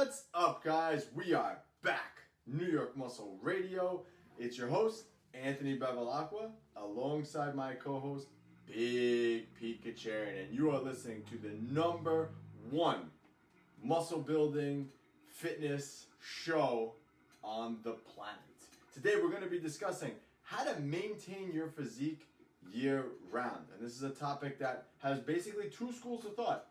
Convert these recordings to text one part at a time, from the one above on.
What's up, guys? We are back. New York Muscle Radio. It's your host, Anthony Bevilacqua, alongside my co-host, Big Pete Kacharin, and you are listening to the #1 muscle building fitness show on the planet. Today we're going to be discussing how to maintain your physique year-round. And this is a topic that has basically two schools of thought.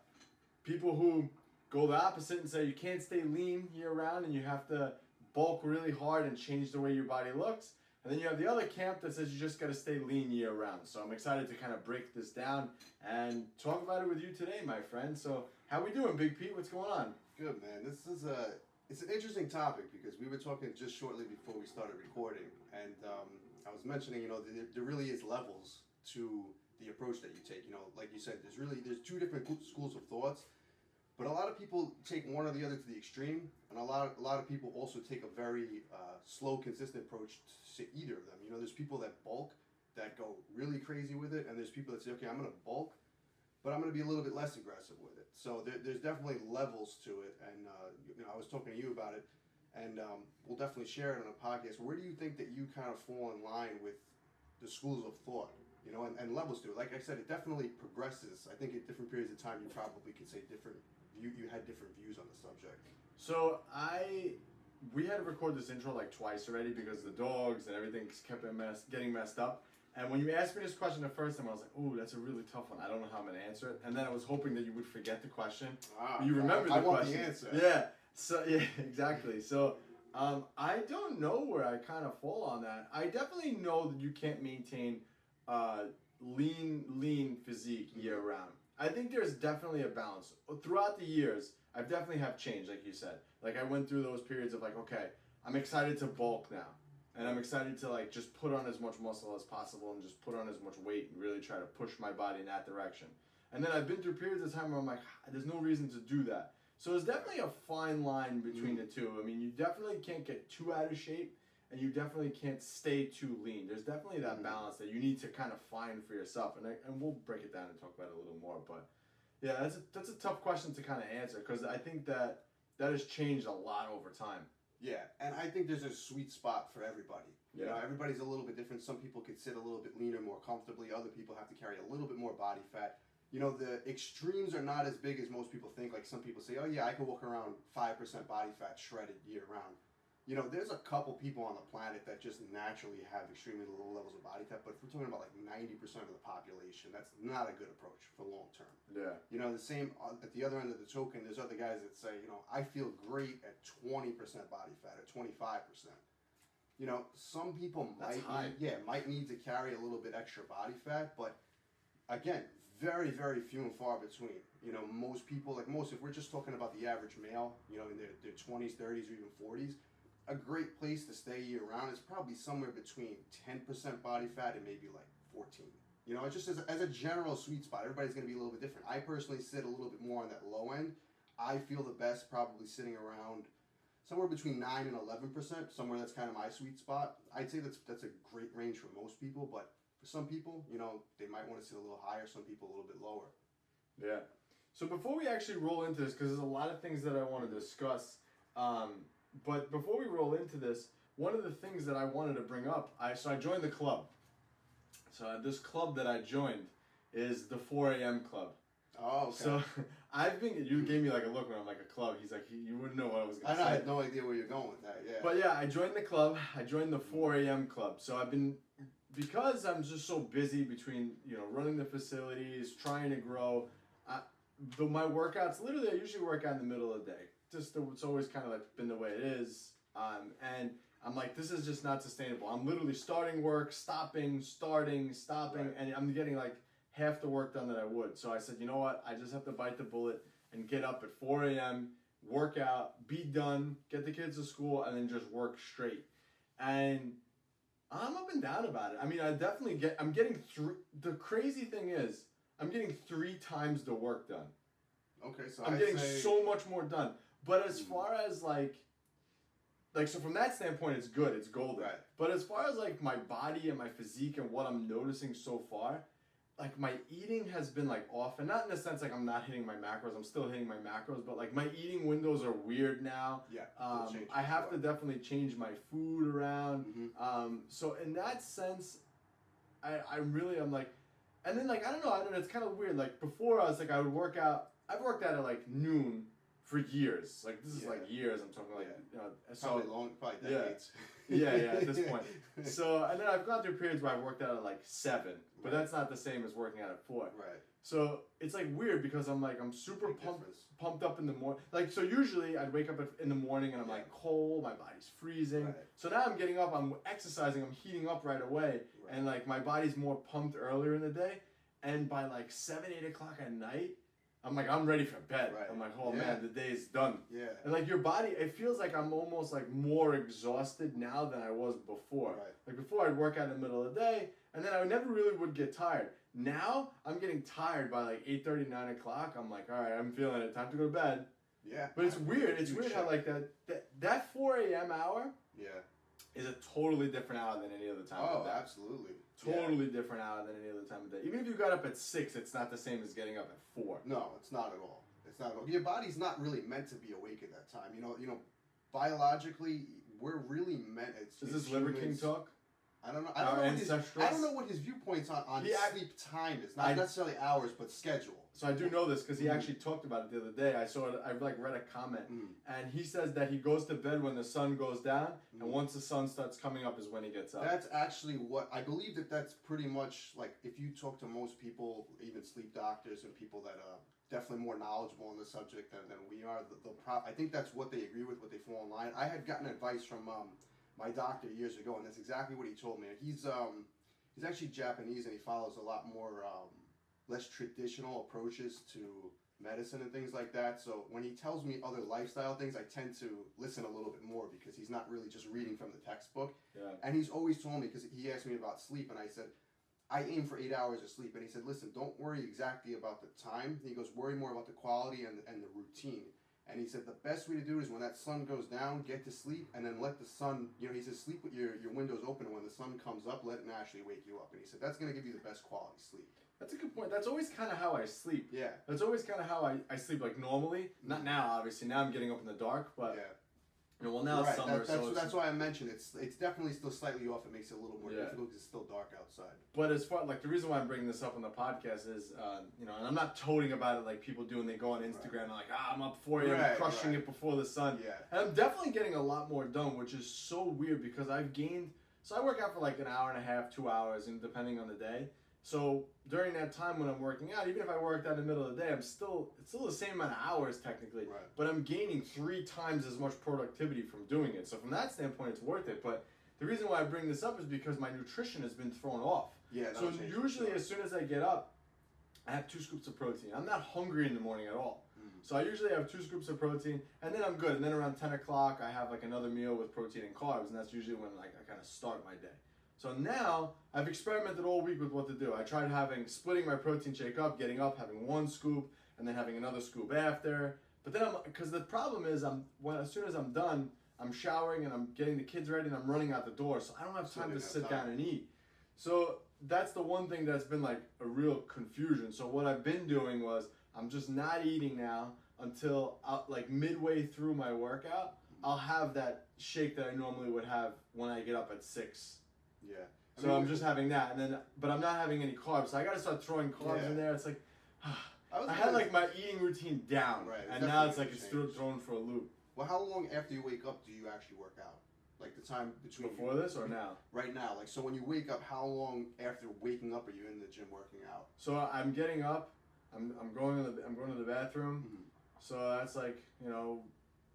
People who go the opposite and say you can't stay lean year-round and you have to bulk really hard and change the way your body looks. And then you have the other camp that says you just got to stay lean year-round. So I'm excited to kind of break this down and talk about it with you today, my friend. So how we doing, Big Pete? What's going on? Good, man. It's an interesting topic because we were talking just shortly before we started recording, and I was mentioning, there really is levels to the approach that you take. Like you said, there's two different schools of thoughts, but a lot of people take one or the other to the extreme, and a lot of people also take a very slow, consistent approach to either of them. There's people that bulk, that go really crazy with it, and there's people that say, okay, I'm going to bulk, but I'm going to be a little bit less aggressive with it. So there's definitely levels to it, and I was talking to you about it, and we'll definitely share it on a podcast. Where do you think that you kind of fall in line with the schools of thought, and levels to it? Like I said, it definitely progresses. I think at different periods of time, you probably could say you had different views on the subject. So we had to record this intro like twice already because the dogs and everything kept getting messed up. And when you asked me this question the first time, I was like, ooh, that's a really tough one. I don't know how I'm going to answer it. And then I was hoping that you would forget the question. But you remember the question. I want the answer. Yeah. So, yeah, exactly. So, I don't know where I kind of fall on that. I definitely know that you can't maintain lean physique year-round. I think there's definitely a balance. Throughout the years, I definitely have changed, like you said. Like, I went through those periods of like, okay, I'm excited to bulk now. And I'm excited to like just put on as much muscle as possible and just put on as much weight and really try to push my body in that direction. And then I've been through periods of time where I'm like, there's no reason to do that. So there's definitely a fine line between the two. I mean, you definitely can't get too out of shape and you definitely can't stay too lean. There's definitely that balance that you need to kind of find for yourself. And we'll break it down and talk about it a little more. But yeah, that's a tough question to kind of answer because I think that has changed a lot over time. Yeah, and I think there's a sweet spot for everybody. Yeah. Everybody's a little bit different. Some people could sit a little bit leaner, more comfortably. Other people have to carry a little bit more body fat. The extremes are not as big as most people think. Like some people say, oh yeah, I can walk around 5% body fat shredded year round. There's a couple people on the planet that just naturally have extremely low levels of body fat. But if we're talking about like 90% of the population, that's not a good approach for long term. Yeah. The same at the other end of the token, there's other guys that say, I feel great at 20% body fat or 25%. Some people might need to carry a little bit extra body fat, but again, very, very few and far between. Most people, if we're just talking about the average male, in their 20s, 30s, or even 40s, a great place to stay year round is probably somewhere between 10% body fat and maybe like 14. It's just as a general sweet spot. Everybody's going to be a little bit different. I personally sit a little bit more on that low end. I feel the best probably sitting around somewhere between 9 and 11%, somewhere that's kind of my sweet spot. I'd say that's a great range for most people, but for some people, they might want to sit a little higher, some people a little bit lower. Yeah. So before we actually roll into this, because there's a lot of things that I want to discuss, but before we roll into this, one of the things that I wanted to bring up, I joined the club. So this club that I joined is the 4 a.m. club. Oh, okay. So you gave me like a look when I'm like a club. He's like, you wouldn't know what I was going to say. I had no idea where you're going with that, yeah. But yeah, I joined the club. I joined the 4 a.m. club. So because I'm just so busy between, running the facilities, trying to grow, my workouts, literally I usually work out in the middle of the day. It's always kind of like been the way it is. And I'm like, this is just not sustainable. I'm literally starting work, stopping, right. And I'm getting like half the work done that I would. So I said, you know what? I just have to bite the bullet and get up at 4 a.m., work out, be done, get the kids to school, and then just work straight. And I'm up and down about it. I mean, I'm getting the crazy thing is, I'm getting 3 times the work done. Okay, so I'm getting so much more done. But as far as so from that standpoint, it's good. It's golden. Right. But as far as like my body and my physique and what I'm noticing so far, like my eating has been like off, and not in the sense like I'm not hitting my macros. I'm still hitting my macros, but like my eating windows are weird now. Yeah. I have to definitely change my food around. Mm-hmm. So in that sense, I'm like, and then like I don't know. It's kind of weird. Like before, I was like I would work out. I've worked out at like noon for years. Like this is like years. I'm talking like probably decades. Yeah, at this point. So and then I've gone through periods where I've worked out at like 7, but that's not the same as working out at 4. Right. So it's like weird because I'm super pumped up in the morning. Like so usually I'd wake up in the morning and I'm like cold, my body's freezing. Right. So now I'm getting up, I'm exercising, I'm heating up right away, and like my body's more pumped earlier in the day, and by like 7, 8 o'clock at night, I'm ready for bed. Right. I'm like, oh man, the day is done. Yeah. And like your body, it feels like I'm almost like more exhausted now than I was before. Right. Like before I'd work out in the middle of the day, and then I never really would get tired. Now I'm getting tired by like 8:30, 9 o'clock. I'm like, all right, I'm feeling it. Time to go to bed. Yeah. But it's weird. It's weird how like that 4 a.m. hour. Yeah. Is a totally different hour than any other time of day. Oh, absolutely. Totally different hour than any other time of day. Even if you got up at 6, it's not the same as getting up at 4. No, it's not at all. It's not at all. Your body's not really meant to be awake at that time. You know, biologically, we're really meant. Is this Liver King talk? I don't know. I don't know what his viewpoints on sleep time is. Not necessarily hours, but schedule. So I do know this because he actually talked about it the other day. I saw it. I like read a comment, and he says that he goes to bed when the sun goes down, and once the sun starts coming up is when he gets up. That's actually what I believe. That's pretty much like if you talk to most people, even sleep doctors and people that are definitely more knowledgeable on the subject than we are. I think that's what they agree with. What they fall in line. I had gotten advice from my doctor years ago, and that's exactly what he told me. He's actually Japanese, and he follows a lot more less traditional approaches to medicine and things like that. So when he tells me other lifestyle things, I tend to listen a little bit more because he's not really just reading from the textbook. Yeah. And he's always told me, because he asked me about sleep, and I said, I aim for 8 hours of sleep. And he said, listen, don't worry exactly about the time. He goes, worry more about the quality and the routine. And he said the best way to do it is when that sun goes down, get to sleep, and then let the sun, he says sleep with your windows open, and when the sun comes up, let it naturally wake you up. And he said that's going to give you the best quality sleep. That's a good point. That's always kind of how I sleep. Yeah. That's always kind of how I sleep, like normally. Not now, obviously. Now I'm getting up in the dark, but... Yeah. Well, now it's summer, that's why I mentioned it's definitely still slightly off. It makes it a little more difficult because it's still dark outside. But as far like the reason why I'm bringing this up on the podcast is, and I'm not toting about it like people do when they go on Instagram and like, I'm up 4 a.m. crushing it before the sun. Yeah. And I'm definitely getting a lot more done, which is so weird because I've gained. So I work out for like an hour and a half, 2 hours, and depending on the day. So during that time when I'm working out, even if I worked out in the middle of the day, it's still the same amount of hours technically, but I'm gaining 3 times as much productivity from doing it. So from that standpoint, it's worth it. But the reason why I bring this up is because my nutrition has been thrown off. Yeah. So usually as soon as I get up, I have 2 scoops of protein. I'm not hungry in the morning at all. So I usually have 2 scoops of protein, and then I'm good. And then around 10 o'clock, I have like another meal with protein and carbs, and that's usually when like I kind of start my day. So now I've experimented all week with what to do. I tried splitting my protein shake up, getting up, having 1 scoop, and then having another scoop after. But then because the problem is as soon as I'm done, I'm showering and I'm getting the kids ready and I'm running out the door, so I don't have time to sit down and eat. So that's the one thing that's been like a real confusion. So what I've been doing was I'm just not eating now until like midway through my workout. I'll have that shake that I normally would have when I get up at 6. Yeah. So I'm just having that, but I'm not having any carbs. So I got to start throwing carbs in there. It's like I had like my eating routine down, and now it's like it's thrown for a loop. Well, how long after you wake up do you actually work out? Like the time between before this or now? Right now, like so when you wake up, how long after waking up are you in the gym working out? So I'm getting up, I'm going to the bathroom. So that's like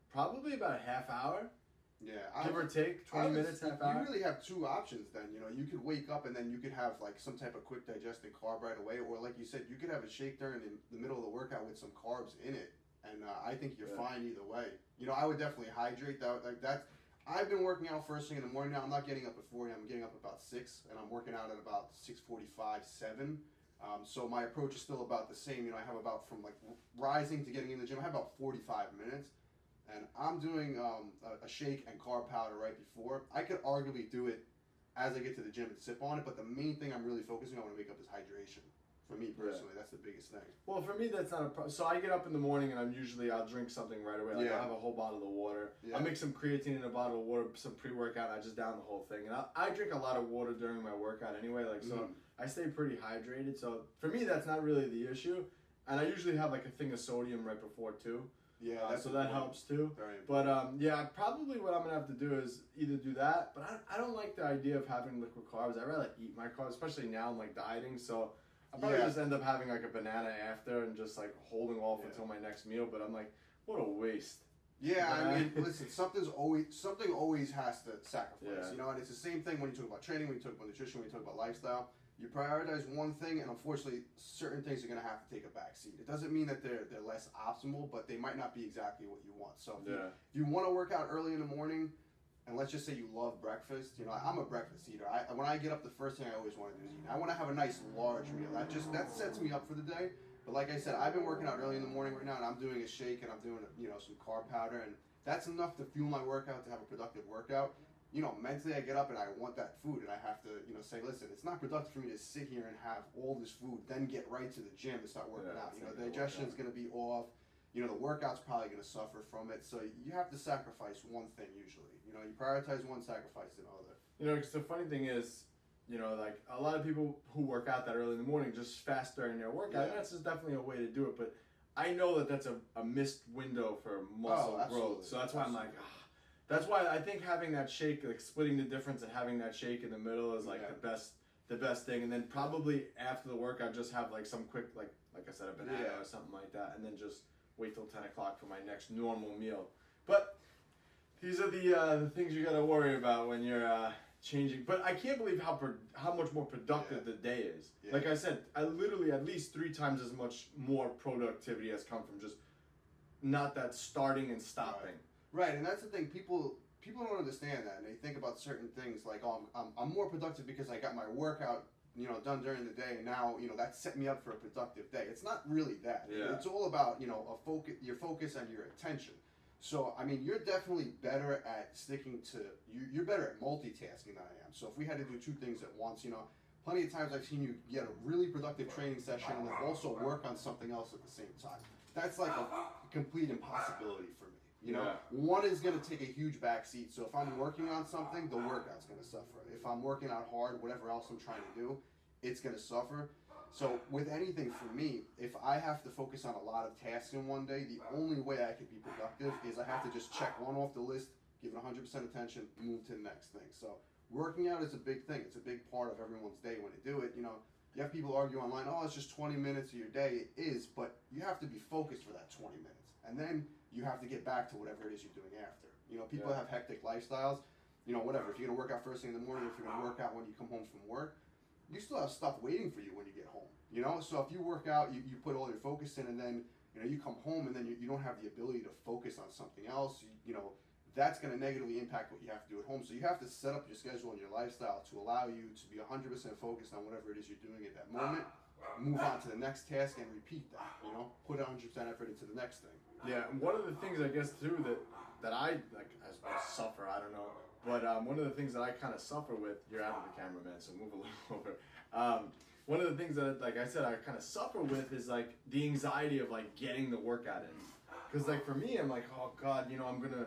probably about a half hour. Yeah, give or take 20 minutes, half hour. You really have 2 options then. You could wake up and then you could have like some type of quick digesting carb right away, or like you said, you could have a shake during the middle of the workout with some carbs in it, and I think you're fine either way. I would definitely hydrate. I've been working out first thing in the morning now. I'm not getting up at 4 a.m. I'm getting up about 6, and I'm working out at about 6:45, 7. So my approach is still about the same. I have about from like rising to getting in the gym, I have about 45 minutes. And I'm doing a shake and carb powder right before. I could arguably do it as I get to the gym and sip on it, but the main thing I'm really focusing on when I wake up is hydration. For me personally, that's the biggest thing. Well, for me, that's not a problem. So I get up in the morning and I'll drink something right away. Like I'll have a whole bottle of water. Yeah. I'll make some creatine in a bottle of water, some pre-workout, and I just down the whole thing. And I drink a lot of water during my workout anyway. Like so, I stay pretty hydrated. So for me, that's not really the issue. And I usually have like a thing of sodium right before too. Yeah, so that helps too. But probably what I'm gonna have to do is either do that. But I don't like the idea of having liquid carbs. I rather eat my carbs, especially now I'm like dieting. So I'll probably just end up having like a banana after and just like holding off until my next meal. But I'm like, what a waste. Yeah, I mean, listen, something always has to sacrifice, you know, and it's the same thing when you talk about training, when you talk about nutrition, when you talk about lifestyle. You prioritize one thing, and unfortunately, certain things are going to have to take a back seat. It doesn't mean that they're less optimal, but they might not be exactly what you want. So if you want to work out early in the morning, and let's just say you love breakfast, you know, I'm a breakfast eater. When I get up, the first thing I always want to do is eat. I want to have a nice large meal. That sets me up for the day. But like I said, I've been working out early in the morning right now, and I'm doing a shake, and I'm doing some carb powder, and that's enough to fuel my workout, to have a productive workout. You know, mentally I get up and I want that food, and I have to, say, listen, it's not productive for me to sit here and have all this food, then get right to the gym and start working out. You know, digestion is going to be off. You know, the workout's probably going to suffer from it. So you have to sacrifice one thing usually. You know, you prioritize one, sacrifice another. You know, because the funny thing is, you know, like a lot of people who work out that early in the morning just fast during their workout. And that's just definitely a way to do it. But I know that that's a missed window for muscle growth. So that's why I'm like, that's why I think having that shake, like splitting the difference and having that shake in the middle is like the best thing. And then probably after the workout, just have like some quick, like I said, a banana or something like that. And then just wait till 10 o'clock for my next normal meal. But these are the things you got to worry about when you're changing. But I can't believe how much more productive the day is. Yeah. Like I said, I literally at least 3 times as much more productivity has come from just not that starting and stopping. Right, and that's the thing. People don't understand that, and they think about certain things like, oh, I'm more productive because I got my workout, done during the day, and now, that set me up for a productive day. It's not really that. Yeah. It's all about, your focus and your attention. So, I mean, you're definitely better at sticking to, you're better at multitasking than I am. So if we had to do 2 things at once, plenty of times I've seen you get a really productive training session and then also work on something else at the same time. That's like a complete impossibility for me. One is going to take a huge backseat. So if I'm working on something, the workout's going to suffer. If I'm working out hard, whatever else I'm trying to do, it's going to suffer. So with anything for me, if I have to focus on a lot of tasks in one day, the only way I could be productive is I have to just check one off the list, give it 100% attention, move to the next thing. So working out is a big thing. It's a big part of everyone's day when they do it. You have people argue online, oh, it's just 20 minutes of your day. It is, but you have to be focused for that 20 minutes. And then you have to get back to whatever it is you're doing after. People have hectic lifestyles. Whatever. If you're going to work out first thing in the morning, if you're going to work out when you come home from work, you still have stuff waiting for you when you get home. So if you work out, you put all your focus in, and then you come home, and then you don't have the ability to focus on something else. That's going to negatively impact what you have to do at home. So you have to set up your schedule and your lifestyle to allow you to be 100% focused on whatever it is you're doing at that moment. Move on to the next task and repeat that. Put 100% effort into the next thing. Yeah, and one of the things I guess too that I like as suffer, I don't know, but one of the things that I kind of suffer with, you're out of the camera, man, so move a little over. One of the things that, like I said, I kind of suffer with is like the anxiety of like getting the workout in, because like for me, I'm like, oh God, I'm gonna.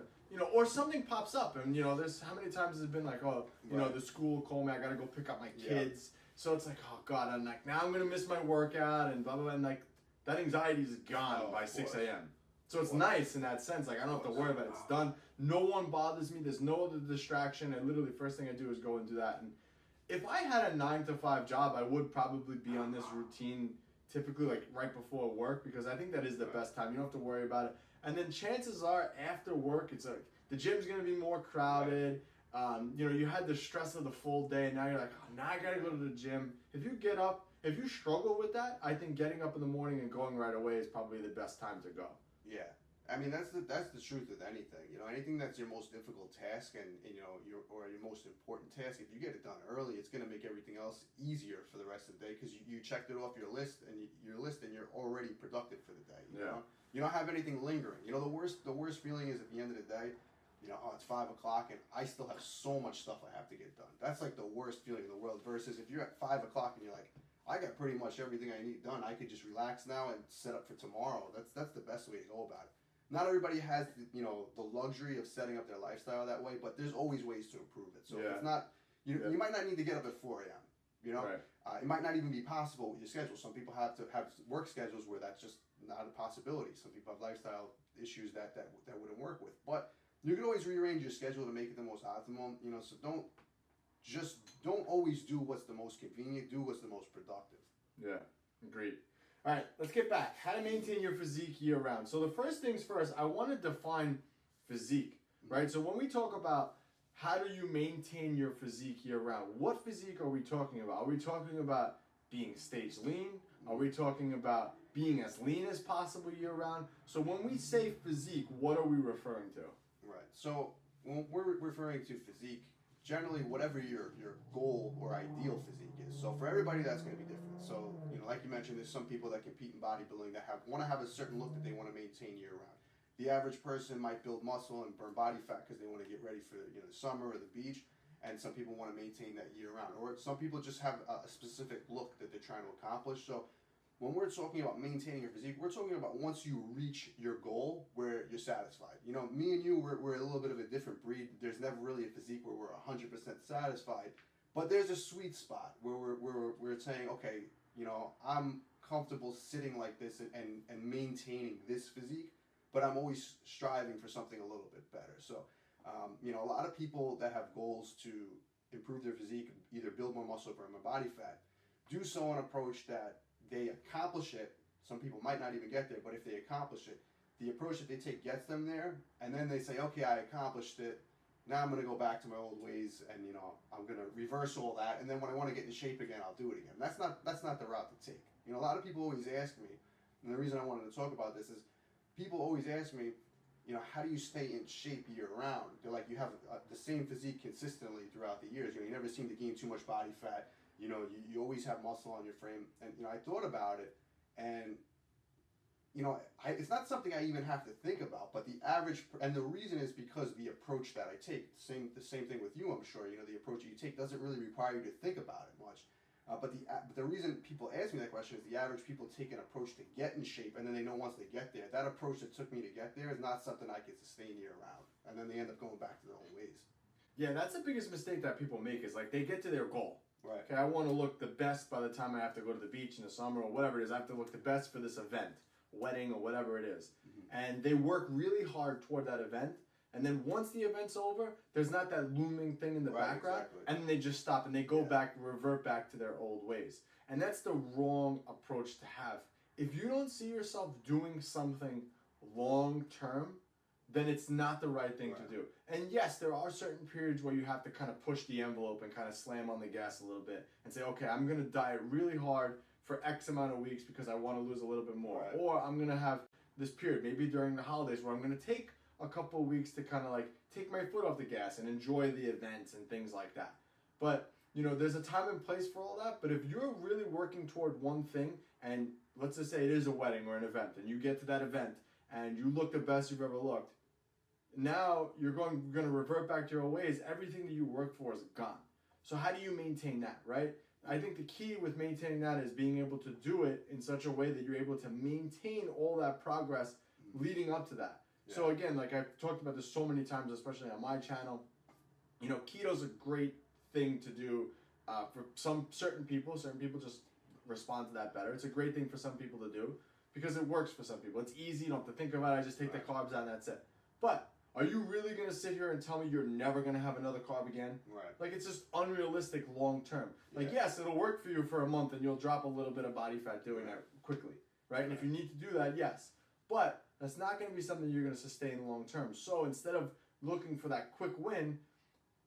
Or something pops up, and there's how many times has it been like, oh, the school called me, I gotta go pick up my kids. So it's like, oh God, I'm like, now I'm gonna miss my workout, and blah blah blah, and like that anxiety is gone by 6 a.m. So it's nice in that sense. Like I don't have to worry about it. It's done. No one bothers me. There's no other distraction, and literally first thing I do is go and do that. And if I had a 9-to-5 job, I would probably be on this routine typically like right before work, because I think that is the best time. You don't have to worry about it. And then chances are after work, it's like the gym's gonna be more crowded. You had the stress of the full day, and now you're like, oh, now I gotta go to the gym. If you get up, if you struggle with that, I think getting up in the morning and going right away is probably the best time to go. Yeah, I mean that's the truth with anything. Anything that's your most difficult task and your most important task. If you get it done early, it's gonna make everything else easier for the rest of the day, because you checked it off your list and you're already productive for the day. You don't have anything lingering. The worst feeling is at the end of the day, oh, it's 5 o'clock and I still have so much stuff I have to get done. That's like the worst feeling in the world. Versus if you're at 5 o'clock and you're like, I got pretty much everything I need done. I could just relax now and set up for tomorrow. That's the best way to go about it. Not everybody has the luxury of setting up their lifestyle that way, but there's always ways to improve it. So if it's not, you might not need to get up at 4 a.m. You know, it might not even be possible with your schedule. Some people have to have work schedules where that's just not a possibility. Some people have lifestyle issues that wouldn't work with. But you can always rearrange your schedule to make it the most optimal. You know, so don't always do what's the most convenient. Do what's the most productive. Yeah, agreed. All right, let's get back. How to maintain your physique year-round. So the first things first, I want to define physique, right? So when we talk about how do you maintain your physique year-round, what physique are we talking about? Are we talking about being stage lean? Are we talking about being as lean as possible year-round? So when we say physique, what are we referring to? Right. So when we're referring to physique, generally whatever your goal or ideal physique is. So for everybody, that's going to be different. So, like you mentioned, there's some people that compete in bodybuilding that want to have a certain look that they want to maintain year-round. The average person might build muscle and burn body fat because they want to get ready for the summer or the beach, and some people want to maintain that year-round. Or some people just have a specific look that they're trying to accomplish. So when we're talking about maintaining your physique, we're talking about once you reach your goal where you're satisfied. Me and you, we're a little bit of a different breed. There's never really a physique where we're 100% satisfied, but there's a sweet spot where we're saying, okay, I'm comfortable sitting like this and maintaining this physique, but I'm always striving for something a little bit better. So, a lot of people that have goals to improve their physique, either build more muscle or burn more body fat, do so on an approach that they accomplish it. Some people might not even get there, but if they accomplish it, the approach that they take gets them there, and then they say, okay, I accomplished it. Now I'm going to go back to my old ways, and I'm going to reverse all that. And then when I want to get in shape again, I'll do it again. That's not the route to take. A lot of people always ask me, and the reason I wanted to talk about this is, people always ask me, how do you stay in shape year round? They're like, you have the same physique consistently throughout the years. You never seem to gain too much body fat. You always have muscle on your frame. And I thought about it, and it's not something I even have to think about, but the average, and the reason is because the approach that I take, the same thing with you, I'm sure, the approach that you take doesn't really require you to think about it much. But the reason people ask me that question is the average people take an approach to get in shape, and then they know once they get there, that approach that took me to get there is not something I can sustain year round. And then they end up going back to their old ways. Yeah, that's the biggest mistake that people make is like they get to their goal. Right. Okay, I want to look the best by the time I have to go to the beach in the summer or whatever it is. I have to look the best for this event, wedding or whatever it is. And they work really hard toward that event. And then once the event's over, there's not that looming thing in the background. Exactly. And then they just stop and they go back, revert back to their old ways. And that's the wrong approach to have. If you don't see yourself doing something long term, then it's not the right thing to do. And yes, there are certain periods where you have to kind of push the envelope and kind of slam on the gas a little bit and say, okay, I'm going to diet really hard for X amount of weeks because I want to lose a little bit more. Right. Or I'm going to have this period, maybe during the holidays, where I'm going to take a couple of weeks to kind of like take my foot off the gas and enjoy the events and things like that. But, there's a time and place for all that. But if you're really working toward one thing, and let's just say it is a wedding or an event, and you get to that event and you look the best you've ever looked, now you're going to revert back to your old ways. Everything that you work for is gone. So how do you maintain that, right? I think the key with maintaining that is being able to do it in such a way that you're able to maintain all that progress leading up to that. Yeah. So again, like I've talked about this so many times, especially on my channel, keto's a great thing to do for certain people. Certain people just respond to that better. It's a great thing for some people to do because it works for some people. It's easy. You don't have to think about it. I just take the carbs out and that's it. But are you really going to sit here and tell me you're never going to have another carb again? Right. Like, it's just unrealistic long term. Like, yes, it'll work for you for a month and you'll drop a little bit of body fat doing that quickly, right? And if you need to do that, yes. But that's not going to be something you're going to sustain long term. So instead of looking for that quick win,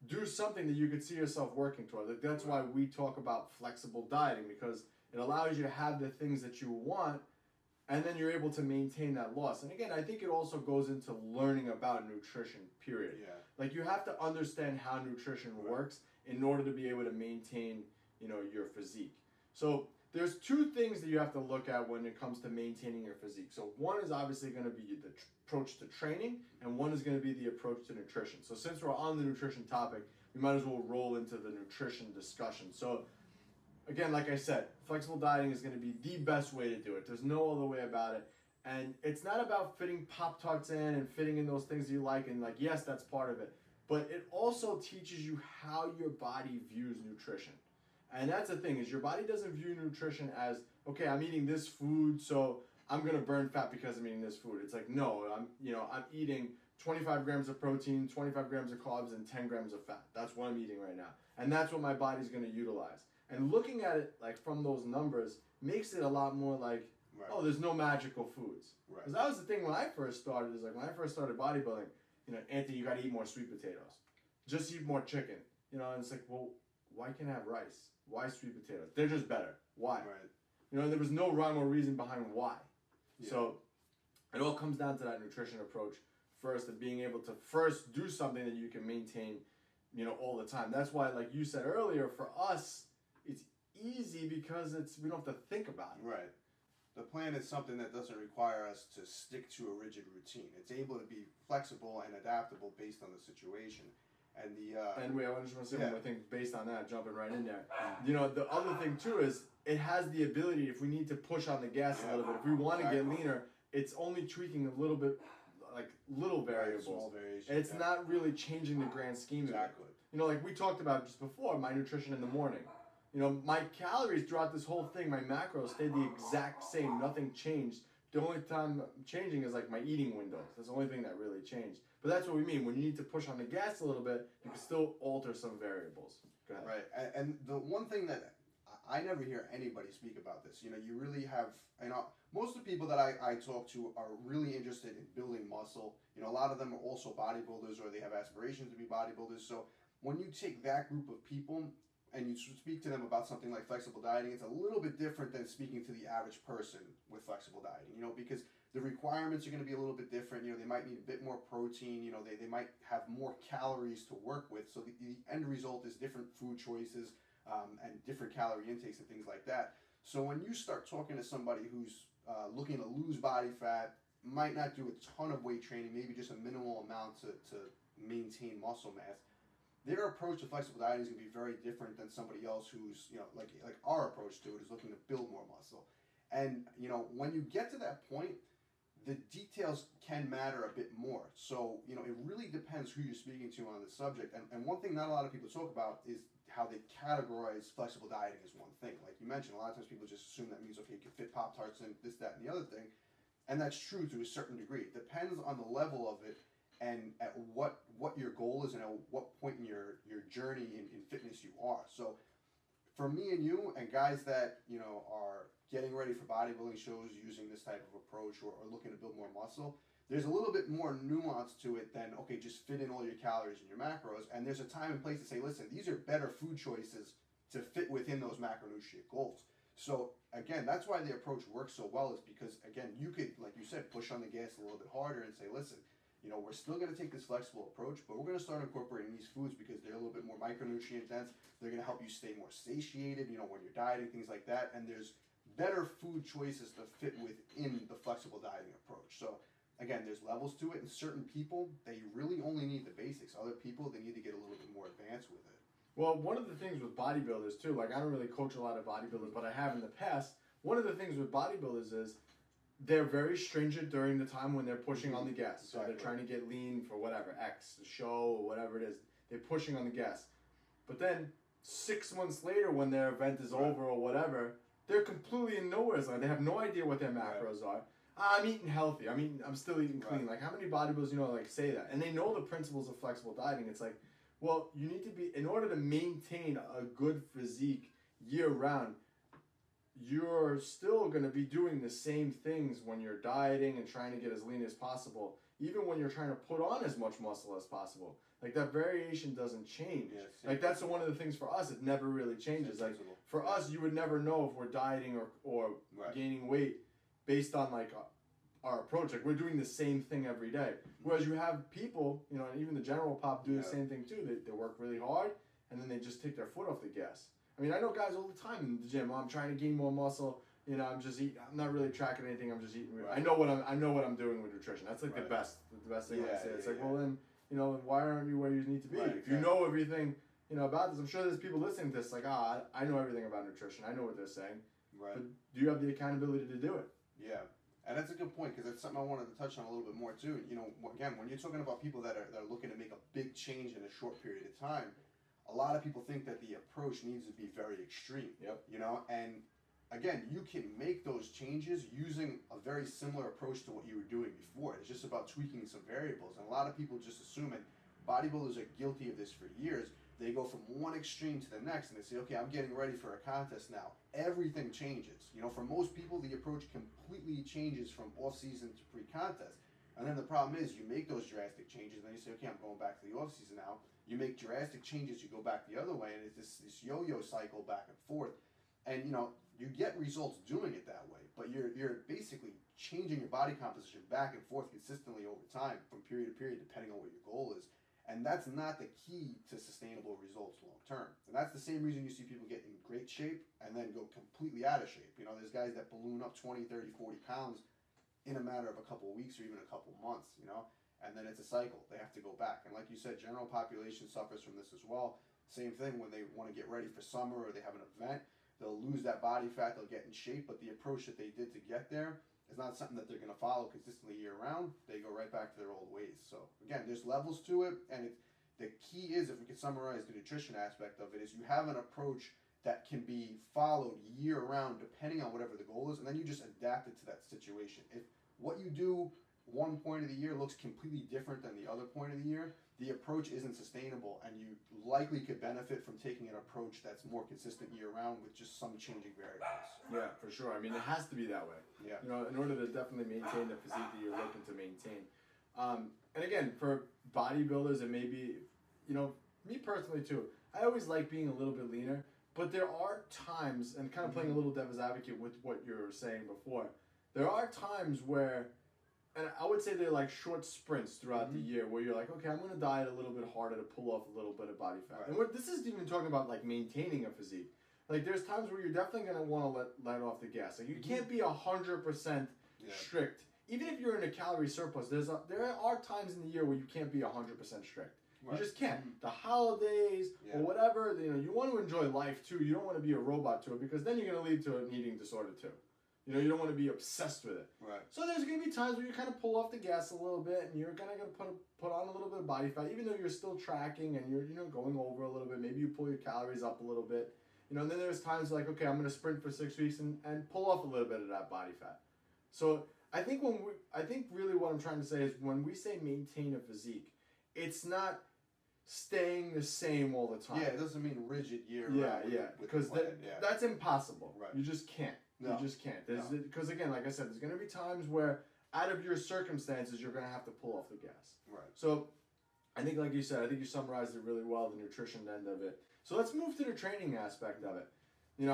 do something that you could see yourself working toward. Like, that's why we talk about flexible dieting, because it allows you to have the things that you want, and then you're able to maintain that loss. And again, I think it also goes into learning about nutrition, period. Yeah. Like, you have to understand how nutrition works in order to be able to maintain, your physique. So there's two things that you have to look at when it comes to maintaining your physique. So one is obviously going to be the approach to training, and one is going to be the approach to nutrition. So since we're on the nutrition topic, we might as well roll into the nutrition discussion. So again, like I said, flexible dieting is going to be the best way to do it. There's no other way about it. And it's not about fitting Pop-Tarts in and fitting in those things you like. And like, yes, that's part of it. But it also teaches you how your body views nutrition. And that's the thing, is your body doesn't view nutrition as, okay, I'm eating this food, so I'm going to burn fat because I'm eating this food. It's like, no, I'm eating 25 grams of protein, 25 grams of carbs, and 10 grams of fat. That's what I'm eating right now. And that's what my body's going to utilize. And looking at it like from those numbers makes it a lot more like, right. Oh, there's no magical foods. Because that was the thing when I first started, is like when I first started bodybuilding, Anthony, you got to eat more sweet potatoes. Just eat more chicken. And it's like, well, why can't I have rice? Why sweet potatoes? They're just better. Why? Right. There was no rhyme or reason behind why. Yeah. So it all comes down to that nutrition approach first, and being able to first do something that you can maintain, all the time. That's why, like you said earlier, for us, it's easy because we don't have to think about it. Right. The plan is something that doesn't require us to stick to a rigid routine. It's able to be flexible and adaptable based on the situation. And wait, I just want to say one more thing based on that, jumping right in there. The other thing too is it has the ability, if we need to push on the gas a little bit, if we want to get leaner, it's only tweaking a little bit, like little variables. Small variations. It's not really changing the grand scheme of it. Like we talked about just before, my nutrition in the morning. My calories throughout this whole thing, my macros stayed the exact same. Nothing changed. The only time changing is like my eating windows. That's the only thing that really changed. But that's what we mean. When you need to push on the gas a little bit, you can still alter some variables. Go ahead. Right. And the one thing that I never hear anybody speak about this, you really have, most of the people that I talk to are really interested in building muscle. A lot of them are also bodybuilders, or they have aspirations to be bodybuilders. So when you take that group of people and you speak to them about something like flexible dieting, it's a little bit different than speaking to the average person with flexible dieting, because the requirements are going to be a little bit different. They might need a bit more protein, they might have more calories to work with. So the end result is different food choices and different calorie intakes and things like that. So when you start talking to somebody who's looking to lose body fat, might not do a ton of weight training, maybe just a minimal amount to maintain muscle mass, their approach to flexible dieting is going to be very different than somebody else who's, like our approach to it is looking to build more muscle. And, when you get to that point, the details can matter a bit more. So, it really depends who you're speaking to on the subject. And one thing not a lot of people talk about is how they categorize flexible dieting as one thing. Like you mentioned, a lot of times people just assume that means, okay, you can fit Pop-Tarts and this, that, and the other thing. And that's true to a certain degree. It depends on the level of it and at what your goal is and at what point in your journey in fitness you are. So for me and you and guys that, are getting ready for bodybuilding shows using this type of approach or looking to build more muscle, there's a little bit more nuance to it than, okay, just fit in all your calories and your macros. And there's a time and place to say, listen, these are better food choices to fit within those macronutrient goals. So again, that's why the approach works so well, is because, again, you could, like you said, push on the gas a little bit harder and say, listen, we're still going to take this flexible approach, but we're going to start incorporating these foods because they're a little bit more micronutrient dense. They're going to help you stay more satiated, when you're dieting, things like that. And there's better food choices to fit within the flexible dieting approach. So again, there's levels to it, and certain people, they really only need the basics. Other people, they need to get a little bit more advanced with it. Well, one of the things with bodybuilders too, like I don't really coach a lot of bodybuilders, but I have in the past. One of the things with bodybuilders is they're very stringent during the time when they're pushing on the gas. So they're trying to get lean for whatever, X, the show, or whatever it is. They're pushing on the gas. But then 6 months later, when their event is over or whatever, they're completely in nowhere. Like they have no idea what their macros are. I'm eating healthy. I'm still eating clean. Like how many bodybuilders, say that? And they know the principles of flexible dieting. It's like, well, you need to be, in order to maintain a good physique year round, you're still going to be doing the same things when you're dieting and trying to get as lean as possible, even when you're trying to put on as much muscle as possible. Like that variation doesn't change. Like that's one of the things for us, it never really changes. Like for us, you would never know if we're dieting or gaining weight based on like our approach. Like we're doing the same thing every day. Whereas you have people, and even the general pop do the same thing too. They work really hard and then they just take their foot off the gas. I know guys all the time in the gym. I'm trying to gain more muscle. I'm just eating. I'm not really tracking anything. I'm just eating. I know what I'm doing with nutrition. That's like the best thing I say. It's like, well then, why aren't you where you need to be? If you know everything, about this. I'm sure there's people listening to this like, I know everything about nutrition. I know what they're saying. Right. But do you have the accountability to do it? Yeah. And that's a good point, because it's something I wanted to touch on a little bit more too. Again, when you're talking about people that are looking to make a big change in a short period of time, a lot of people think that the approach needs to be very extreme. Yep. And again, you can make those changes using a very similar approach to what you were doing before. It's just about tweaking some variables. And a lot of people just assume, and bodybuilders are guilty of this for years, they go from one extreme to the next and they say, okay, I'm getting ready for a contest now. Everything changes. For most people, the approach completely changes from off-season to pre-contest. And then the problem is you make those drastic changes and then you say, okay, I'm going back to the off-season now. You make drastic changes, you go back the other way, and it's this yo-yo cycle back and forth. And, you get results doing it that way, but you're basically changing your body composition back and forth consistently over time from period to period, depending on what your goal is. And that's not the key to sustainable results long term. And that's the same reason you see people get in great shape and then go completely out of shape. There's guys that balloon up 20, 30, 40 pounds in a matter of a couple of weeks or even a couple of months, and then it's a cycle. They have to go back. And like you said, general population suffers from this as well. Same thing when they want to get ready for summer or they have an event. They'll lose that body fat, they'll get in shape, but the approach that they did to get there is not something that they're going to follow consistently year round. They go right back to their old ways. So again, there's levels to it, and the key is, if we could summarize the nutrition aspect of it, is you have an approach that can be followed year round depending on whatever the goal is, and then you just adapt it to that situation. If what you do one point of the year looks completely different than the other point of the year, the approach isn't sustainable, and you likely could benefit from taking an approach that's more consistent year round with just some changing variables. Yeah, for sure. I mean, it has to be that way. Yeah. In order to definitely maintain the physique that you're looking to maintain. And again, for bodybuilders, it may be, me personally too, I always like being a little bit leaner, but there are times, and kind of playing a little devil's advocate with what you were saying before, there are times where, and I would say they're like short sprints throughout the year where you're like, okay, I'm going to diet a little bit harder to pull off a little bit of body fat. Right. And this isn't even talking about like maintaining a physique. Like there's times where you're definitely going to want to let off the gas. Like you can't be 100% strict. Even if you're in a calorie surplus, there are times in the year where you can't be 100% strict. Right. You just can't. The holidays or whatever, you want to enjoy life too. You don't want to be a robot to it, because then you're going to lead to an eating disorder too. You don't want to be obsessed with it. Right. So there's going to be times where you kind of pull off the gas a little bit, and you're kind of going to put on a little bit of body fat, even though you're still tracking and you're going over a little bit. Maybe you pull your calories up a little bit. And then there's times like, okay, I'm going to sprint for 6 weeks and pull off a little bit of that body fat. So I think really what I'm trying to say is, when we say maintain a physique, it's not staying the same all the time. Yeah, it doesn't mean rigid year round. Because that's impossible. Right. You just can't. No. You just can't. Because again, like I said, there's going to be times where, out of your circumstances, you're going to have to pull off the gas. Right. So I think, like you said, you summarized it really well, the nutrition end of it. So let's move to the training aspect of it.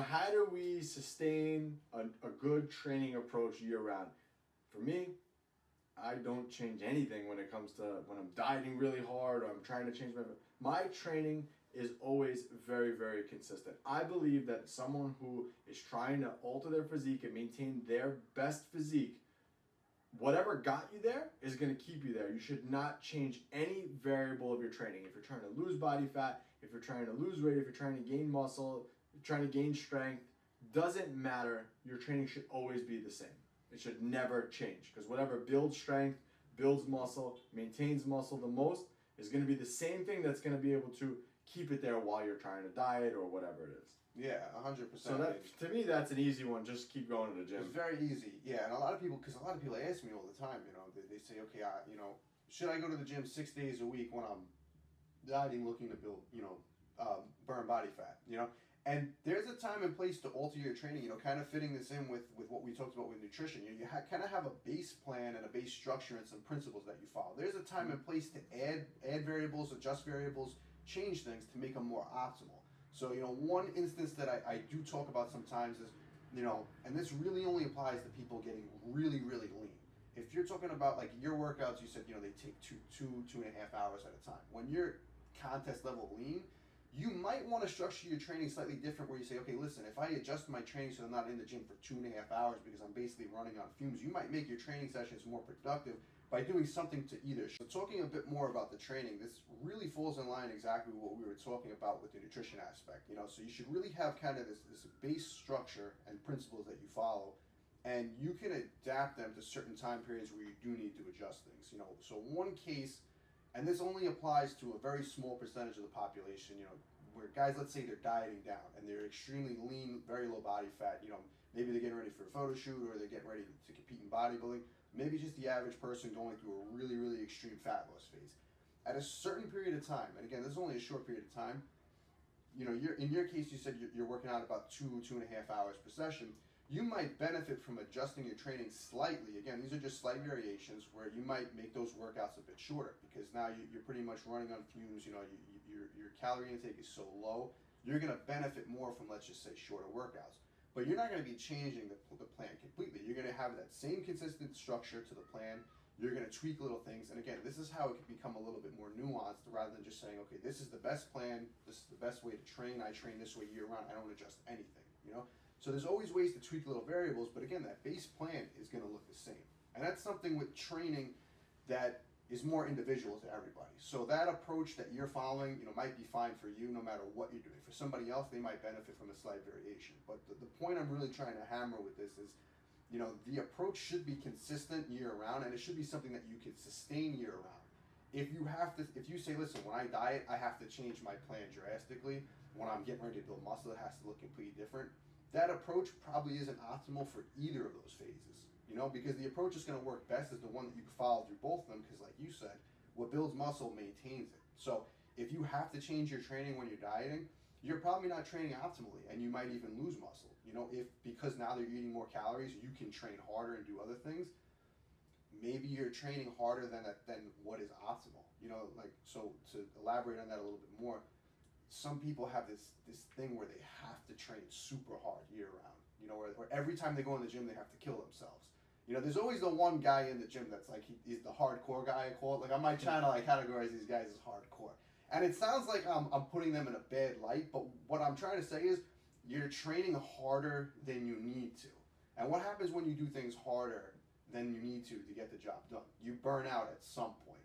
How do we sustain a good training approach year round? For me, I don't change anything when it comes to when I'm dieting really hard or I'm trying to change my training is always very, very consistent. I believe that someone who is trying to alter their physique and maintain their best physique, whatever got you there is going to keep you there. You should not change any variable of your training. If you're trying to lose body fat, if you're trying to lose weight, if you're trying to gain muscle, if you're trying to gain strength, doesn't matter. Your training should always be the same. It should never change, because whatever builds strength, builds muscle, maintains muscle the most is going to be the same thing that's going to be able to keep it there while you're trying to diet or whatever it is. Yeah, 100%. So to me, that's an easy one. Just keep going to the gym. It's very easy. Yeah, and a lot of people ask me all the time, they say, okay, should I go to the gym 6 days a week when I'm dieting, looking to build, burn body fat, And there's a time and place to alter your training, kind of fitting this in with what we talked about with nutrition. You kind of have a base plan and a base structure and some principles that you follow. There's a time and place to add variables, adjust variables, change things to make them more optimal. So, one instance that I do talk about sometimes is, and this really only applies to people getting really, really lean. If you're talking about like your workouts, you said, they take 2.5 hours at a time. When you're contest level lean, you might want to structure your training slightly different, where you say, okay, listen, if I adjust my training so I'm not in the gym for 2.5 hours because I'm basically running on fumes, you might make your training sessions more productive by doing something to either. So talking a bit more about the training, this really falls in line exactly what we were talking about with the nutrition aspect. So you should really have kind of this base structure and principles that you follow, and you can adapt them to certain time periods where you do need to adjust things. So one case, and this only applies to a very small percentage of the population, where guys, let's say they're dieting down and they're extremely lean, very low body fat, maybe they're getting ready for a photo shoot or they're getting ready to compete in bodybuilding, maybe just the average person going through a really, really extreme fat loss phase. At a certain period of time, and again, this is only a short period of time, in your case, you said you're working out about 2.5 hours per session. You might benefit from adjusting your training slightly. Again, these are just slight variations where you might make those workouts a bit shorter because now you're pretty much running on fumes. Your calorie intake is so low. You're going to benefit more from, let's just say, shorter workouts. But you're not going to be changing the plan completely. You're going to have that same consistent structure to the plan. You're going to tweak little things. And again, this is how it can become a little bit more nuanced rather than just saying, okay, this is the best plan. This is the best way to train. I train this way year round. I don't adjust anything, So there's always ways to tweak little variables, but again, that base plan is going to look the same. And that's something with training that is more individual to everybody. So that approach that you're following, might be fine for you no matter what you're doing. For somebody else, they might benefit from a slight variation. But the point I'm really trying to hammer with this is, the approach should be consistent year round, and it should be something that you can sustain year round. If you say, listen, when I diet, I have to change my plan drastically. When I'm getting ready to build muscle, it has to look completely different. That approach probably isn't optimal for either of those phases, because the approach that's going to work best is the one that you can follow through both of them, because like you said, what builds muscle maintains it. So if you have to change your training when you're dieting, you're probably not training optimally, and you might even lose muscle. Because now they're eating more calories, you can train harder and do other things. Maybe you're training harder than what is optimal. So to elaborate on that a little bit more, some people have this thing where they have to train super hard year round, where every time they go in the gym, they have to kill themselves. There's always the one guy in the gym that's like, he's the hardcore guy, I call it. Like on my channel, I categorize these guys as hardcore. And it sounds like I'm putting them in a bad light, but what I'm trying to say is you're training harder than you need to. And what happens when you do things harder than you need to get the job done? You burn out at some point,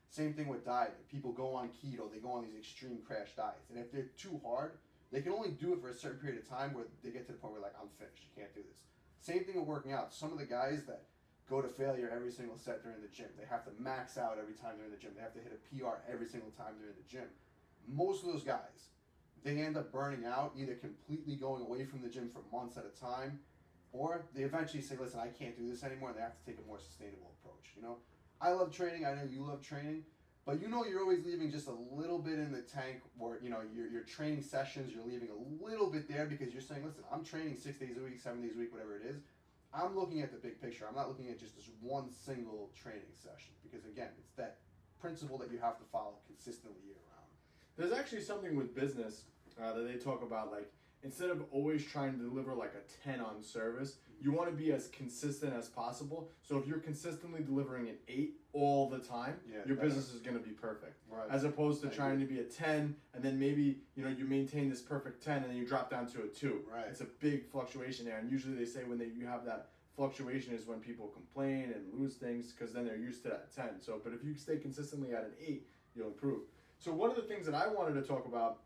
Same thing with dieting. People go on keto, they go on these extreme crash diets. And if they're too hard, they can only do it for a certain period of time where they get to the point where I'm finished, you can't do this. Same thing with working out. Some of the guys that go to failure every single set during the gym, they have to max out every time they're in the gym. They have to hit a PR every single time they're in the gym. Most of those guys, they end up burning out, either completely going away from the gym for months at a time, or they eventually say, listen, I can't do this anymore, and they have to take a more sustainable approach. I love training, I know you love training, but you're always leaving just a little bit in the tank, or your training sessions, you're leaving a little bit there because you're saying, listen, I'm training 6 days a week, 7 days a week, whatever it is. I'm looking at the big picture. I'm not looking at just this one single training session, because again, it's that principle that you have to follow consistently year round. There's actually something with business that they talk about, like, instead of always trying to deliver like a 10 on service, you want to be as consistent as possible. So if you're consistently delivering an 8 all the time, your business is going to be perfect. Right. As opposed to trying to be a 10, and then maybe you maintain this perfect 10 and then you drop down to a 2. Right. It's a big fluctuation there, and usually they say when you have that fluctuation is when people complain and lose things, because then they're used to that 10. So, but if you stay consistently at an 8, you'll improve. So one of the things that I wanted to talk about,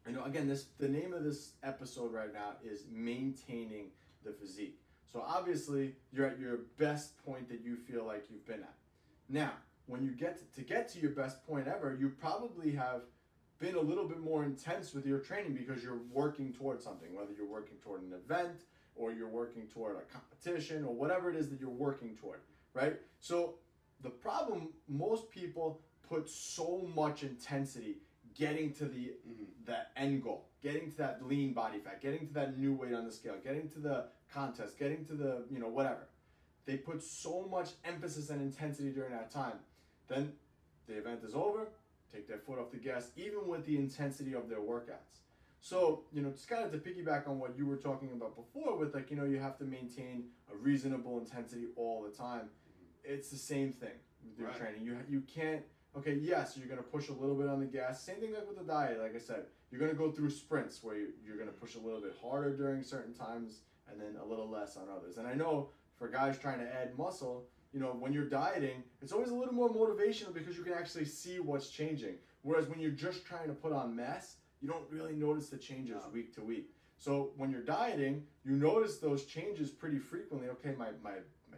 again, the name of this episode right now is maintaining the physique. So obviously you're at your best point that you feel like you've been at. Now, when you get to your best point ever, you probably have been a little bit more intense with your training because you're working towards something, whether you're working toward an event or you're working toward a competition or whatever it is that you're working toward, right? So the problem, most people put so much intensity getting to that end goal, getting to that lean body fat, getting to that new weight on the scale, getting to the contest, getting to the, whatever. They put so much emphasis and intensity during that time. Then the event is over, take their foot off the gas, even with the intensity of their workouts. So, just kind of to piggyback on what you were talking about before with you have to maintain a reasonable intensity all the time. It's the same thing with your training. You can't, okay, yes, you're going to push a little bit on the gas. Same thing like with the diet, like I said. You're going to go through sprints where you're going to push a little bit harder during certain times and then a little less on others. And I know for guys trying to add muscle, when you're dieting, it's always a little more motivational because you can actually see what's changing. Whereas when you're just trying to put on mass, you don't really notice the changes week to week. So when you're dieting, you notice those changes pretty frequently. Okay, my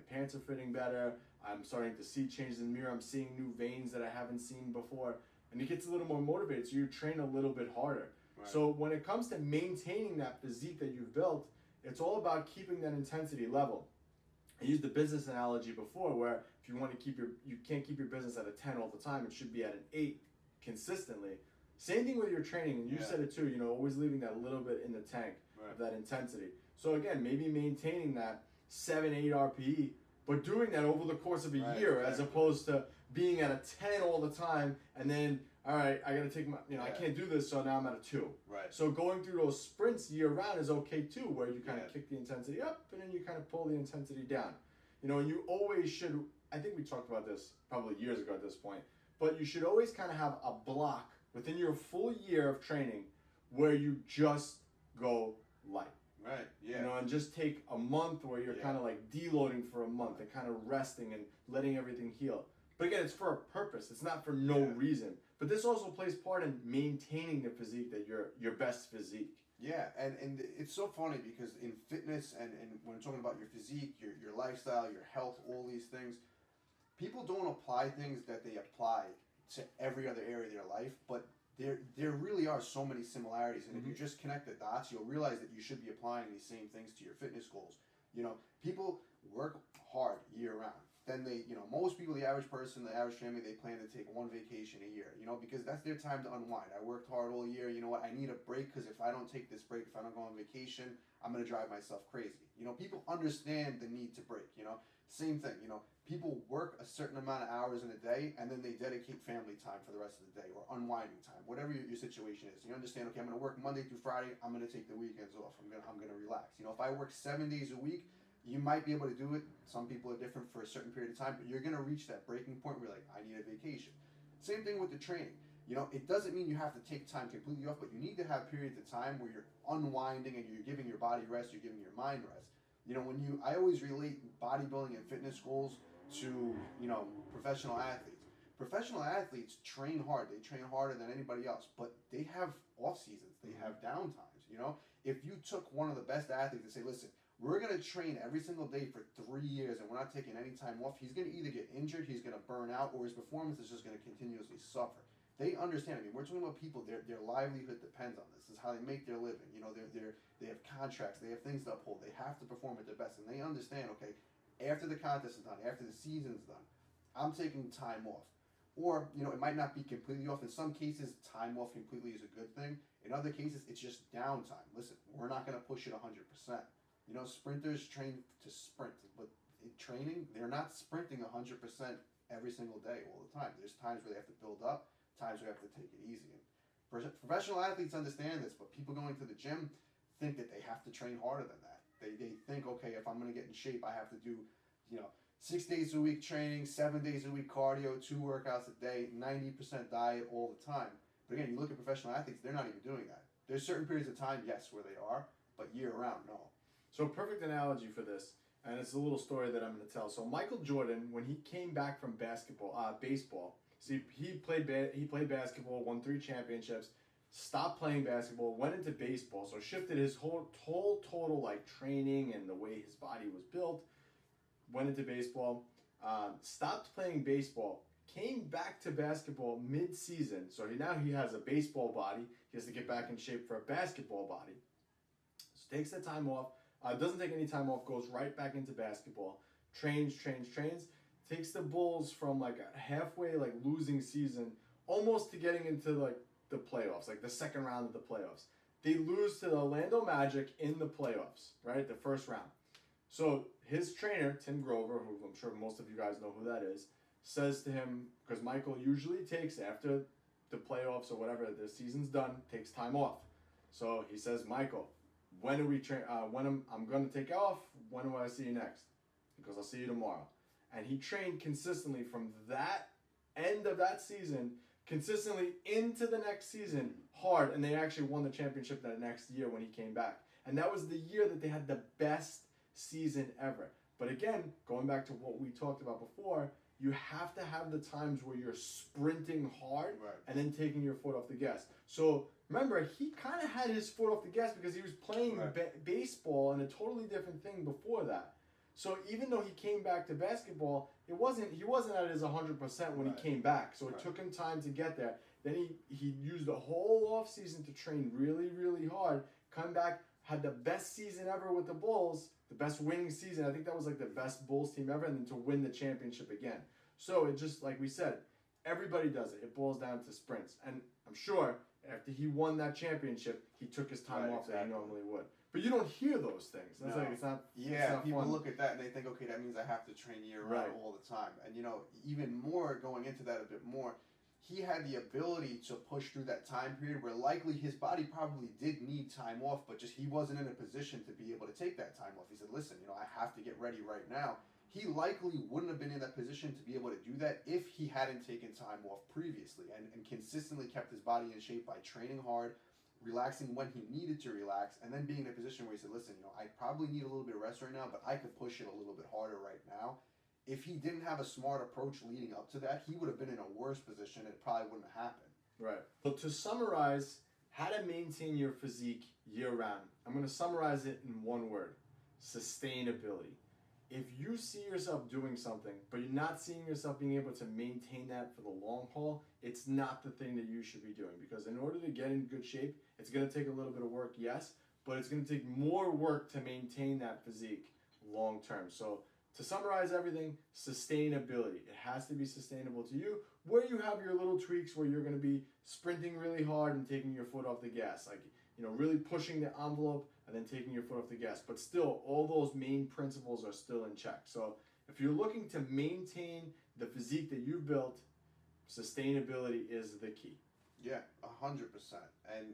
pants are fitting better. I'm starting to see changes in the mirror. I'm seeing new veins that I haven't seen before. And it gets a little more motivated, so you train a little bit harder. Right. So when it comes to maintaining that physique that you've built, it's all about keeping that intensity level. I used the business analogy before, where if you want to you can't keep your business at a 10 all the time. It should be at an 8 consistently. Same thing with your training, and you said it too, always leaving that little bit in the tank of that intensity. So again, maybe maintaining that 7, 8 RPE, but doing that over the course of a year, as opposed to being at a 10 all the time, and then, all right, I got to take my, I can't do this, so now I'm at a 2. Right. So going through those sprints year round is okay too, where you kind of kick the intensity up, and then you kind of pull the intensity down. And you always should, I think we talked about this probably years ago at this point, but you should always kind of have a block within your full year of training where you just go light. Right, yeah. And just take a month where you're kind of like deloading for a month and kind of resting and letting everything heal. But again, it's for a purpose. It's not for no reason. But this also plays part in maintaining the physique, that your best physique. Yeah, and it's so funny because in fitness and when we're talking about your physique, your lifestyle, your health, all these things, people don't apply things that they apply to every other area of their life, but there really are so many similarities, and if you just connect the dots, you'll realize that you should be applying these same things to your fitness goals. People work hard year round. Then they, most people, the average person, the average family, they plan to take one vacation a year, because that's their time to unwind. I worked hard all year, you know what, I need a break, because if I don't take this break, if I don't go on vacation, I'm going to drive myself crazy. People understand the need to break, Same thing, people work a certain amount of hours in a day, and then they dedicate family time for the rest of the day, or unwinding time, whatever your situation is. You understand, okay, I'm going to work Monday through Friday, I'm going to take the weekends off, I'm going to relax. If I work 7 days a week, you might be able to do it. Some people are different for a certain period of time, but you're going to reach that breaking point where you're like, I need a vacation. Same thing with the training. It doesn't mean you have to take time completely off, but you need to have periods of time where you're unwinding and you're giving your body rest, you're giving your mind rest. I always relate bodybuilding and fitness goals to, professional athletes. Professional athletes train hard. They train harder than anybody else, but they have off seasons. They have downtimes. If you took one of the best athletes and say, listen, we're going to train every single day for 3 years and we're not taking any time off, he's going to either get injured, he's going to burn out, or his performance is just going to continuously suffer. They understand. We're talking about people, their livelihood depends on this. This is how they make their living. They have contracts, they have things to uphold. They have to perform at their best, and they understand, okay, after the contest is done, after the season's done, I'm taking time off. Or, it might not be completely off. In some cases, time off completely is a good thing. In other cases, it's just downtime. Listen, we're not going to push it 100%. Sprinters train to sprint, but in training, they're not sprinting 100% every single day all the time. There's times where they have to build up, times where they have to take it easy. And professional athletes understand this, but people going to the gym think that they have to train harder than that. They think, okay, if I'm going to get in shape, I have to do, 6 days a week training, 7 days a week cardio, 2 workouts a day, 90% diet all the time. But again, you look at professional athletes, they're not even doing that. There's certain periods of time, yes, where they are, but year round, no. So perfect analogy for this, and it's a little story that I'm going to tell. So Michael Jordan, when he came back from baseball, see, he played basketball, won 3 championships, stopped playing basketball, went into baseball, so shifted his whole total like training and the way his body was built, went into baseball, stopped playing baseball, came back to basketball mid-season, so now he has a baseball body, he has to get back in shape for a basketball body, so takes the time off, doesn't take any time off, goes right back into basketball, trains, takes the Bulls from like a halfway like losing season almost to getting into like the playoffs, like the second round of the playoffs. They lose to the Orlando Magic in the playoffs, right? The first round. So his trainer, Tim Grover, who I'm sure most of you guys know who that is, says to him, because Michael usually takes, after the playoffs or whatever, the season's done, takes time off. So he says, Michael, when do we train? I'm going to take off. When do I see you next? He goes, I'll see you tomorrow. And he trained consistently from that end of that season, consistently into the next season, hard. And they actually won the championship that next year when he came back. And that was the year that they had the best season ever. But again, going back to what we talked about before, you have to have the times where you're sprinting hard and then taking your foot off the gas. So remember, he kind of had his foot off the gas because he was playing baseball and a totally different thing before that. So even though he came back to basketball, he wasn't at his 100% when he came back. So it took him time to get there. Then he used the whole off season to train really, really hard. Come back, had the best season ever with the Bulls, the best winning season. I think that was like the best Bulls team ever, and then to win the championship again. So it just, like we said, everybody does it. It boils down to sprints. And I'm sure after he won that championship, he took his time off that he normally would. But you don't hear those things. That's like, it's not people fun. Look at that and they think, okay, that means I have to train year-round all the time. And, even more, going into that a bit more, he had the ability to push through that time period where likely his body probably did need time off, but just he wasn't in a position to be able to take that time off. He said, listen, I have to get ready right now. He likely wouldn't have been in that position to be able to do that if he hadn't taken time off previously and consistently kept his body in shape by training hard, relaxing when he needed to relax, and then being in a position where he said, listen, I probably need a little bit of rest right now, but I could push it a little bit harder right now. If he didn't have a smart approach leading up to that, he would have been in a worse position and it probably wouldn't have happened. Right. So to summarize how to maintain your physique year-round, I'm going to summarize it in one word: sustainability. If you see yourself doing something, but you're not seeing yourself being able to maintain that for the long haul, it's not the thing that you should be doing. Because in order to get in good shape, it's going to take a little bit of work, yes, but it's going to take more work to maintain that physique long term. So to summarize everything, sustainability. It has to be sustainable to you, where you have your little tweaks where you're going to be sprinting really hard and taking your foot off the gas. Like, really pushing the envelope and then taking your foot off the gas. But still, all those main principles are still in check. So if you're looking to maintain the physique that you built, sustainability is the key. Yeah, 100%. And,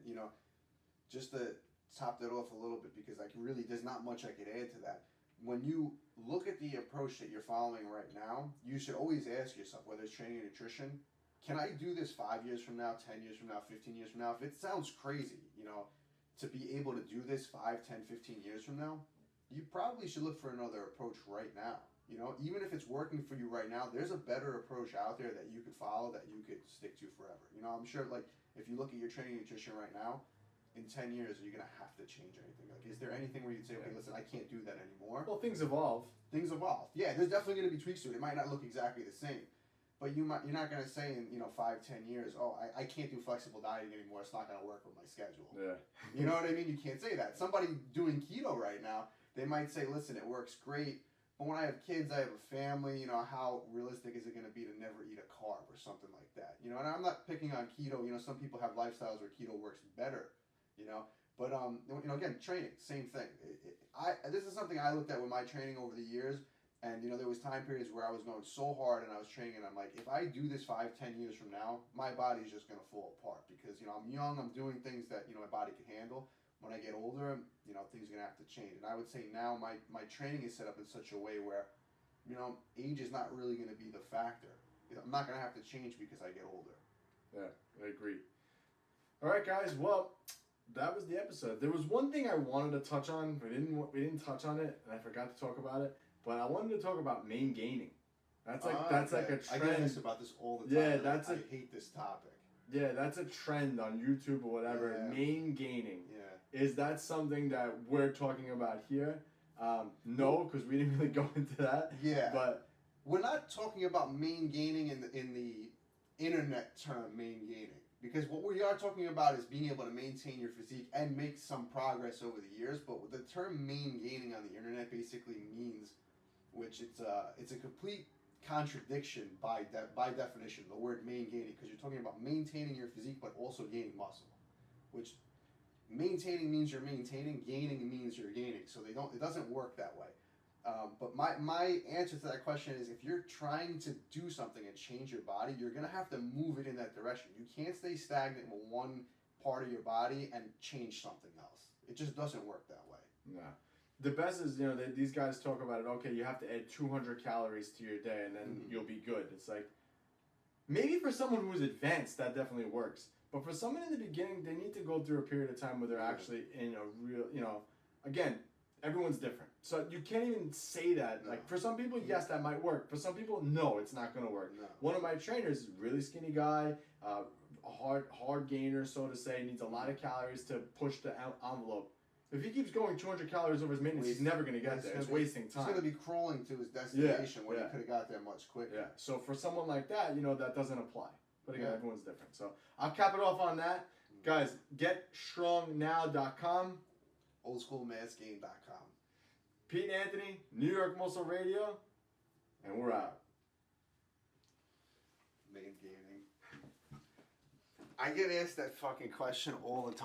just to top that off a little bit, because really there's not much I could add to that. When you look at the approach that you're following right now, you should always ask yourself, whether it's training or nutrition, can I do this 5 years from now, 10 years from now, 15 years from now? If it sounds crazy, to be able to do this 5, 10, 15 years from now, you probably should look for another approach right now. Even if it's working for you right now, there's a better approach out there that you could follow, that you could stick to forever. I'm sure, if you look at your training and nutrition right now, in 10 years, are you going to have to change anything? Is there anything where you'd say, okay, listen, I can't do that anymore? Well, things evolve. Things evolve. Yeah, there's definitely going to be tweaks to it. It might not look exactly the same. But you're not going to say in 5, 10 years, oh, I can't do flexible dieting anymore. It's not going to work with my schedule. Yeah. You know what I mean? You can't say that. Somebody doing keto right now, they might say, listen, it works great. But when I have kids, I have a family, how realistic is it going to be to never eat a carb or something like that? And I'm not picking on keto. Some people have lifestyles where keto works better, But, again, training, same thing. This is something I looked at with my training over the years. And, there was time periods where I was going so hard and I was training and I'm like, if I do this 5, 10 years from now, my body's just going to fall apart because, I'm young, I'm doing things that, my body can handle. When I get older, things are going to have to change. And I would say now my training is set up in such a way where, age is not really going to be the factor. I'm not going to have to change because I get older. Yeah, I agree. All right, guys. Well, that was the episode. There was one thing I wanted to touch on. We didn't touch on it, and I forgot to talk about it. But I wanted to talk about main gaining. That's like a trend. I get asked about this all the time. Yeah, I hate this topic. Yeah, that's a trend on YouTube or whatever. Yeah. Main gaining. Yeah. Is that something that we're talking about here? No, because we didn't really go into that. Yeah. But we're not talking about main gaining in the internet term, main gaining. Because what we are talking about is being able to maintain your physique and make some progress over the years. But the term main gaining on the internet basically means, which it's a complete contradiction by definition, the word main gaining, because you're talking about maintaining your physique but also gaining muscle, which maintaining means you're maintaining, gaining means you're gaining. So it doesn't work that way. But my answer to that question is, if you're trying to do something and change your body, you're going to have to move it in that direction. You can't stay stagnant with one part of your body and change something else. It just doesn't work that way. No. The best is, these guys talk about it, okay, you have to add 200 calories to your day and then you'll be good. It's like, maybe for someone who's advanced, that definitely works. But for someone in the beginning, they need to go through a period of time where they're actually in a real, again, everyone's different. So you can't even say that. No. Like for some people, yes, that might work. For some people, no, it's not going to work. No. One of my trainers is a really skinny guy, a hard gainer, so to say, needs a lot of calories to push the envelope. If he keeps going 200 calories over his maintenance, he's never going to get there. It's wasting time. He's going to be crawling to his destination when he could have got there much quicker. Yeah. So for someone like that, that doesn't apply. But again, everyone's different. So I'll cap it off on that. Guys, getstrongnow.com. Oldschoolmassgain.com. Pete and Anthony, New York Muscle Radio, and we're out. Man gaining. I get asked that fucking question all the time.